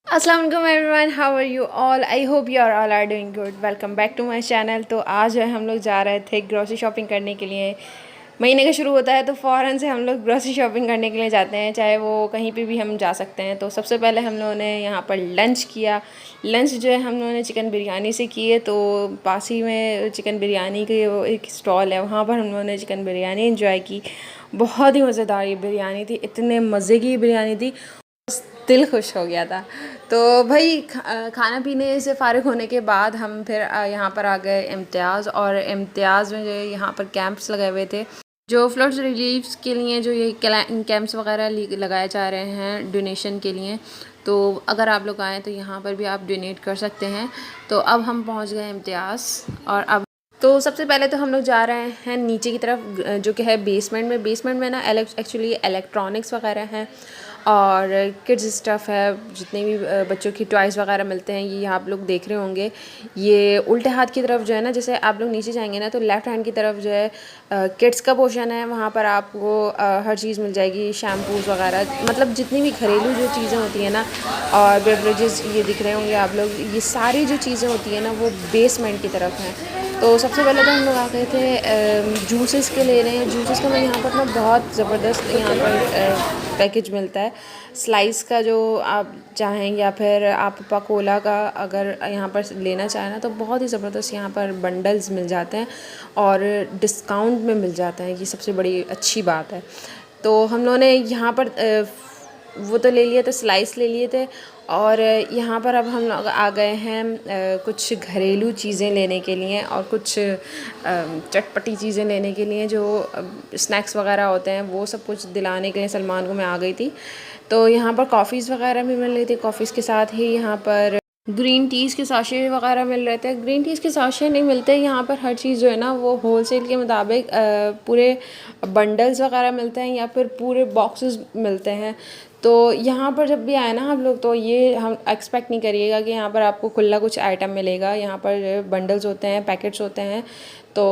अस्सलाम वालेकुम everyone, how are you all? I hope you are doing good. Welcome back to my channel. तो आज जो है हम लोग जा रहे थे ग्रोसरी शॉपिंग करने के लिए। महीने का शुरू होता है तो फ़ौरन से हम लोग ग्रोसरी शॉपिंग करने के लिए जाते हैं, चाहे वो कहीं पे भी हम जा सकते हैं। तो सबसे पहले हम लोगों ने यहाँ पर लंच किया। लंच जो है हम लोगों ने चिकन बिरयानी से किए। तो पास ही में चिकन बिरयानी के वो एक स्टॉल है, वहाँ पर हम लोगों ने चिकन बिरयानी इंजॉय की। बहुत ही मज़ेदार ये बिरयानी थी, इतने मज़े की बिरयानी थी, दिल खुश हो गया था। तो भाई खाना पीने से फ़ारिग होने के बाद हम फिर यहाँ पर आ गए इम्तियाज़। और इम्तियाज़ में जो है यहाँ पर कैंप्स लगे हुए थे, जो फ्लड्स रिलीफ्स के लिए जो ये कैंप्स वगैरह लगाए जा रहे हैं डोनेशन के लिए। तो अगर आप लोग आएँ तो यहाँ पर भी आप डोनेट कर सकते हैं। तो अब हम पहुँच गए इम्तियाज़। और अब तो सबसे पहले तो हम लोग जा रहे हैं नीचे की तरफ, जो कि है बेसमेंट में ना एक्चुअली इलेक्ट्रॉनिक्स वगैरह हैं और किड्स स्टफ़ है, जितने भी बच्चों की टॉयज़ वगैरह मिलते हैं ये आप लोग देख रहे होंगे। ये उल्टे हाथ की तरफ जो है ना, जैसे आप लोग नीचे जाएंगे ना तो लेफ़्ट हैंड की तरफ जो है किड्स का पोर्शन है, वहाँ पर आपको हर चीज़ मिल जाएगी, शैम्पूज़ वगैरह, मतलब जितनी भी घरेलू जो चीज़ें होती हैं ना, और बेवरेजेस ये दिख रहे होंगे आप लोग, ये सारी जो चीज़ें होती हैं ना वो बेसमेंट की तरफ हैं। तो सबसे पहले तो हम लोग आ गए थे जूसेस के ले रहे हैं। जूसेस का मैं यहाँ पर ना बहुत ज़बरदस्त यहाँ पर पैकेज मिलता है स्लाइस का, जो आप चाहें, या फिर आप पकोला का अगर यहाँ पर लेना चाहें ना तो बहुत ही ज़बरदस्त यहाँ पर बंडल्स मिल जाते हैं और डिस्काउंट में मिल जाते हैं। ये सबसे बड़ी अच्छी बात है। तो हम लोगों ने यहाँ पर वो तो ले लिए थे, स्लाइस ले लिए थे। और यहाँ पर अब हम लोग आ गए हैं कुछ घरेलू चीज़ें लेने के लिए और कुछ चटपटी चीज़ें लेने के लिए, जो स्नैक्स वगैरह होते हैं वो सब कुछ दिलाने के लिए सलमान को मैं आ गई थी। तो यहाँ पर कॉफ़ीज़ वगैरह भी मिल रही थी। कॉफ़ीज़ के साथ ही यहाँ पर ग्रीन टीज़ के साशे वगैरह मिल रहे थे। ग्रीन टीज़ के साशे नहीं मिलते यहाँ पर, हर चीज़ जो है ना वो होलसेल के मुताबिक पूरे बंडल्स वगैरह मिलते हैं या फिर पूरे बॉक्सेस मिलते हैं। तो यहाँ पर जब भी आए ना हम लोग, तो ये हम एक्सपेक्ट नहीं करिएगा कि यहाँ पर आपको खुला कुछ आइटम मिलेगा। यहाँ पर बंडल्स होते हैं, पैकेट्स होते हैं, तो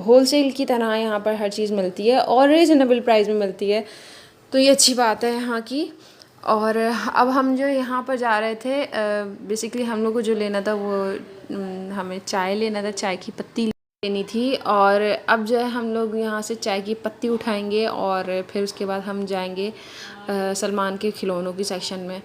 होलसेल की तरह यहाँ पर हर चीज़ मिलती है और रीज़नेबल प्राइस में मिलती है। तो ये अच्छी बात है यहाँ की। और अब हम जो यहाँ पर जा रहे थे, बेसिकली हम लोग को जो लेना था वो हमें चाय लेना था, चाय की पत्ती लेनी थी। और अब जो है हम लोग यहाँ से चाय की पत्ती उठाएंगे और फिर उसके बाद हम जाएंगे सलमान के खिलौनों की सेक्शन में।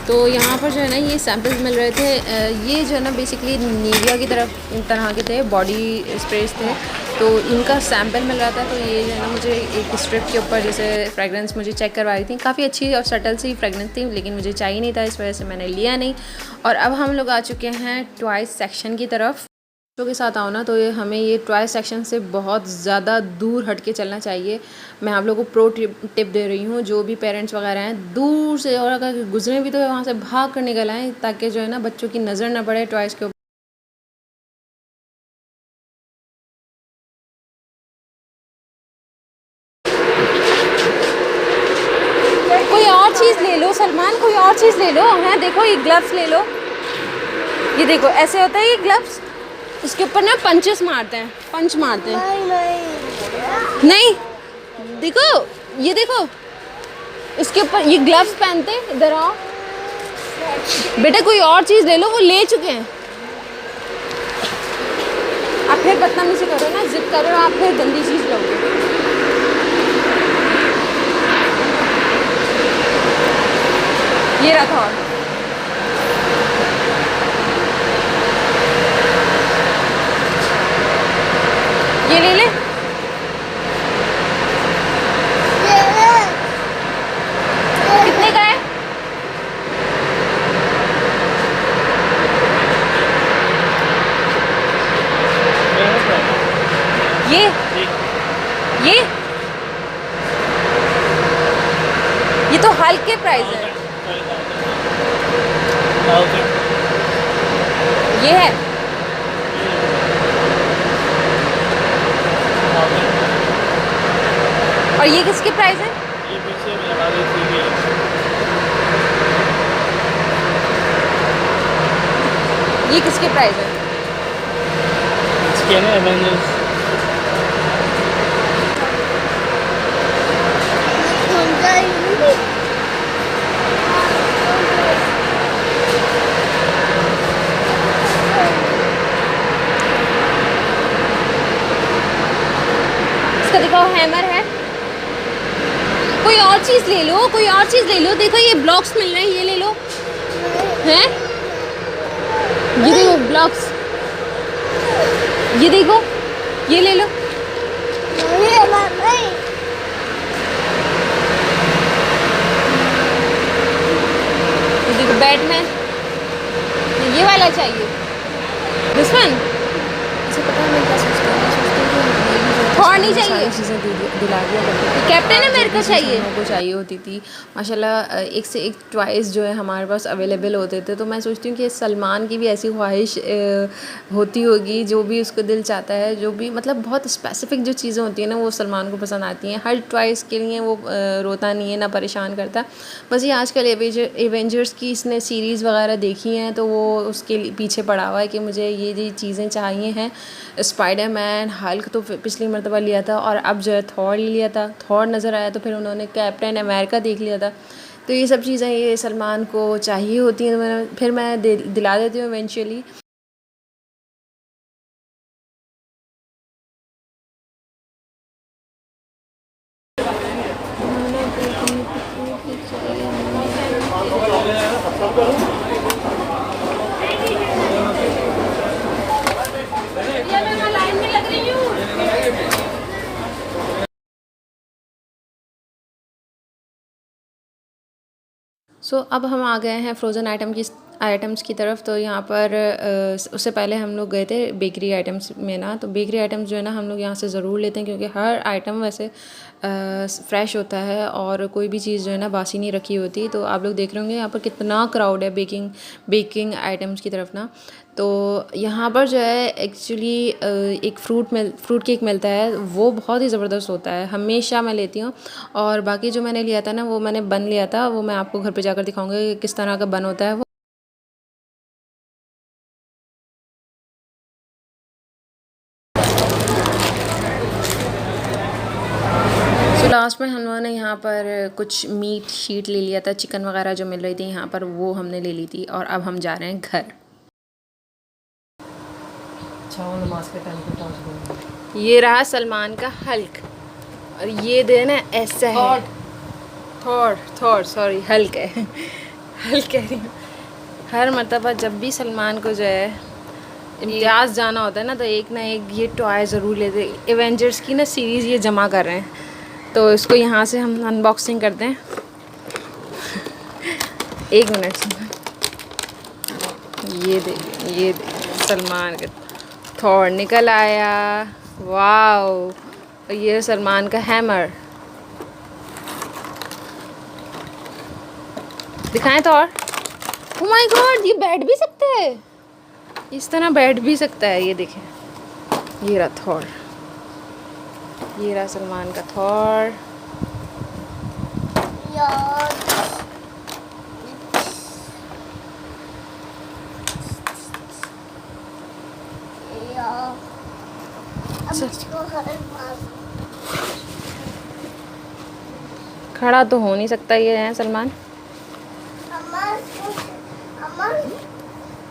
तो यहाँ पर जो है ना ये सैम्पल्स मिल रहे थे। ये जो है ना बेसिकली निविया की तरह के थे, बॉडी स्प्रेस थे, तो इनका सैम्पल मिल रहा था। तो ये जो है ना मुझे एक स्ट्रिप के ऊपर जैसे फ्रेगरेंस मुझे चेक करवाई थी, काफ़ी अच्छी और सटल सी फ्रेगरेंस थी, लेकिन मुझे चाहिए नहीं था, इस वजह से मैंने लिया नहीं। और अब हम लोग आ चुके हैं टॉय सेक्शन की तरफ। बच्चों के साथ आओ ना तो हमें ये टॉय सेक्शन से बहुत ज़्यादा दूर हट के चलना चाहिए। मैं आप लोगों को प्रो टिप दे रही हूँ, जो भी पेरेंट्स वगैरह हैं दूर से, और अगर गुजरे भी तो वहाँ से भाग कर निकल आएँ, ताकि जो है ना बच्चों की नज़र ना पड़े टॉयज़ के ऊपर। कोई और चीज़ ले लो सलमान, कोई और चीज़ ले लो। हाँ देखो ये ग्लव्स ले लो, ये देखो ऐसे होता है ये ग्लव्स, इसके ऊपर ना पंचेस मारते हैं, पंच मारते हैं। नहीं देखो, ये देखो इसके ऊपर ये ग्लव्स पहनते हैं। इधर आओ बेटा, कोई और चीज़ ले लो, वो ले चुके हैं। आप फिर बदतमीजी करो ना, जिद करो, आप फिर गंदी चीज़ लोगे। ये रहा थॉर। ये ले ले। कितने का है? ये तो हल्क के प्राइस है। ये है और ये किसके प्राइस है? ये किसके प्राइस है? इसके ना एवेंजर्स। इसका दिखाओ, हैमर है। कोई और चीज ले लो, कोई और चीज ले लो। देखो ये ब्लॉक्स मिल रहे हैं, ये ले लो। हैं? ये देखो ब्लॉक्स, ये देखो, ये ले लो। ये देखो बैटमैन, ये वाला चाहिए। This one. मुझे पता है मैं क्या सोचती हूँ, मैं सोचती हूँ कि ये भी जो है और नहीं सारी चाहिए। चीज़ें दिला दिया करती थी। कैप्टन अमेरिका चाहिए। हम लोगों को चाहिए होती थी माशाल्लाह, एक से एक चॉइस जो है हमारे पास अवेलेबल होते थे। तो मैं सोचती हूँ कि सलमान की भी ऐसी ख्वाहिश होती होगी, जो भी उसको दिल चाहता है, जो भी मतलब बहुत स्पेसिफिक जो चीज़ें होती हैं ना वो सलमान को पसंद आती हैं। हर चॉइस के लिए वो रोता नहीं है, ना परेशान करता। बस ये आजकल एवेंजर्स की इसने सीरीज़ वगैरह देखी हैं तो वो उसके पीछे पड़ा हुआ है कि मुझे ये चीज़ें चाहिए हैं। स्पाइडरमैन, हल्क तो पिछली मरतबा लिया था और अब जो है थॉर ले लिया था। थॉर नज़र आया तो फिर उन्होंने कैप्टन अमेरिका देख लिया था। तो ये सब चीज़ें ये सलमान को चाहिए होती हैं, तो फिर मैं दिला देती हूँ इवेंचुअली। सो अब हम आ गए हैं फ्रोज़न आइटम्स की तरफ। तो यहाँ पर उससे पहले हम लोग गए थे बेकरी आइटम्स में ना। तो बेकरी आइटम्स जो है ना हम लोग यहाँ से ज़रूर लेते हैं, क्योंकि हर आइटम वैसे फ़्रेश होता है और कोई भी चीज़ जो है ना बासी नहीं रखी होती। तो आप लोग देख रहे होंगे यहाँ पर कितना क्राउड है बेकिंग आइटम्स की तरफ ना। तो यहाँ पर जो है एक्चुअली एक फ्रूट केक मिलता है, वो बहुत ही ज़बरदस्त होता है, हमेशा मैं लेती हूँ। और बाकी जो मैंने लिया था ना वो मैंने बन लिया था, वो मैं आपको घर पे जाकर दिखाऊंगी कि किस तरह का बन होता है वो। सो लास्ट में हम लोगों ने यहाँ पर कुछ मीट शीट ले लिया था, चिकन वगैरह जो मिल रही थी यहाँ पर वो हमने ले ली थी। और अब हम जा रहे हैं घर। नमाज के टाइम पे पहुँच गए। ये रहा सलमान का हल्क और ये देना ऐसा है थॉर सॉरी हल्क है हल्क कह रही हूँ। हर मर्तबा जब भी सलमान को जो है इम्तियाज़ जाना होता है ना तो एक ना एक ये टॉय ज़रूर लेते। एवेंजर्स की ना सीरीज़ ये जमा कर रहे हैं, तो इसको यहाँ से हम अनबॉक्सिंग करते हैं। एक मिनट, ये देखिए सलमान का थॉर निकल आया, वाओ। और ये सलमान का हैमर, दिखाएं थॉर। ओह माय गॉड, ये बैठ भी सकता है, इस तरह बैठ भी सकता है। ये देखें, ये रहा थॉर, ये रहा सलमान का थॉर। खड़ा तो हो नहीं सकता ये है सलमान।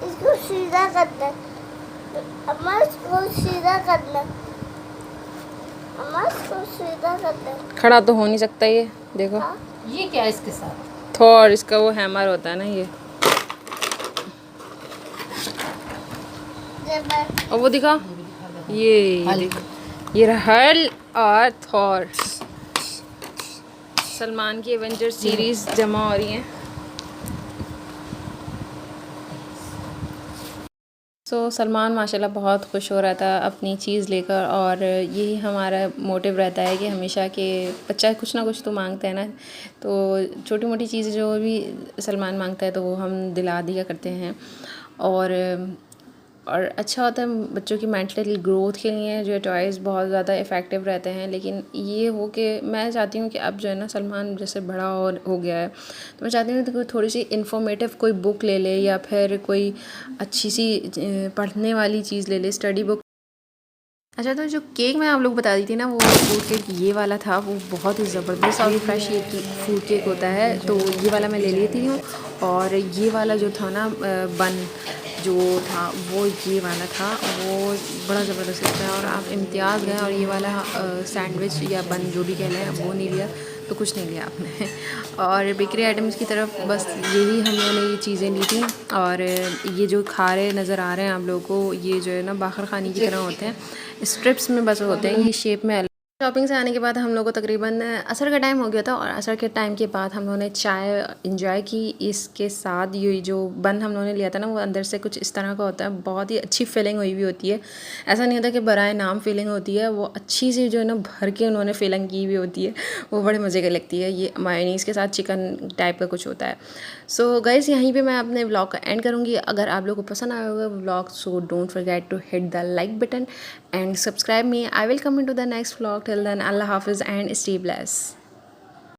इसको सीधा करना, इसको सीधा करना, इसको सीधा करना। खड़ा तो हो नहीं सकता ये, देखो। ये क्या है इसके साथ? थॉर, इसका वो हैमर होता है ना ये। जब और वो दिखा, ये देखो, ये रहा हल्क और थॉर। सलमान की एवेंजर सीरीज जमा हो रही है। सलमान माशाल्लाह बहुत खुश हो रहा था अपनी चीज़ लेकर, और यही हमारा मोटिव रहता है कि हमेशा के बच्चा कुछ ना कुछ तो मांगता है ना, तो छोटी मोटी चीज़ें जो भी सलमान मांगता है तो वो हम दिला दिया करते हैं। और अच्छा होता है बच्चों की मेंटल ग्रोथ के लिए जो है टॉयज़ बहुत ज़्यादा इफ़ेक्टिव रहते हैं। लेकिन ये हो कि मैं चाहती हूँ कि अब जो है ना सलमान जैसे बड़ा हो गया है, तो मैं चाहती हूँ कि थोड़ी सी इन्फॉर्मेटिव कोई बुक ले ले, या फिर कोई अच्छी सी पढ़ने वाली चीज़ ले ले, स्टडी बुक। अच्छा, तो जो केक मैं आप लोग बता दी थी ना, वो फ्रूट केक ये वाला था, वो बहुत ही ज़बरदस्त और फ्रेश ये फ्रूट केक होता है, तो ये वाला मैं ले लेती हूँ। और ये वाला जो था ना बन जो था वो ये वाला था, वो बड़ा ज़बरदस्त लगता है। और आप इम्तियाज़ गए और ये वाला सैंडविच या बन जो भी कह लें, वो नहीं लिया तो कुछ नहीं लिया आपने। और बेकरी आइटम्स की तरफ बस यही हम लोगों ने ये चीज़ें ली थी। और ये जो खा रहे नज़र आ रहे हैं आप लोगों को, ये जो है ना बाखर खानी की तरह होते हैं, स्ट्रिप्स में बस होते हैं, ये शेप में। शॉपिंग से आने के बाद हम लोग को तकरीबन असर का टाइम हो गया था, और असर के टाइम के बाद हम लोगों ने चाय इंजॉय की। इसके साथ ये जो बन हम लोगों ने लिया था ना, वो अंदर से कुछ इस तरह का होता है, बहुत ही अच्छी फीलिंग हुई हुई होती है। ऐसा नहीं होता कि बराए नाम फीलिंग होती है, वो अच्छी सी जो है ना भर के उन्होंने फीलिंग की हुई होती है, वो बड़े मज़े की लगती है। ये मायोनीज़ के साथ चिकन टाइप का कुछ होता है। सो गाइस, यहीं पे मैं अपने व्लॉग का एंड करूँगी। अगर आप लोगों को पसंद आया होगा vlog, so don't forget to hit the like button and subscribe me. I will come into the next vlog. Till then, Allah Hafiz and stay blessed.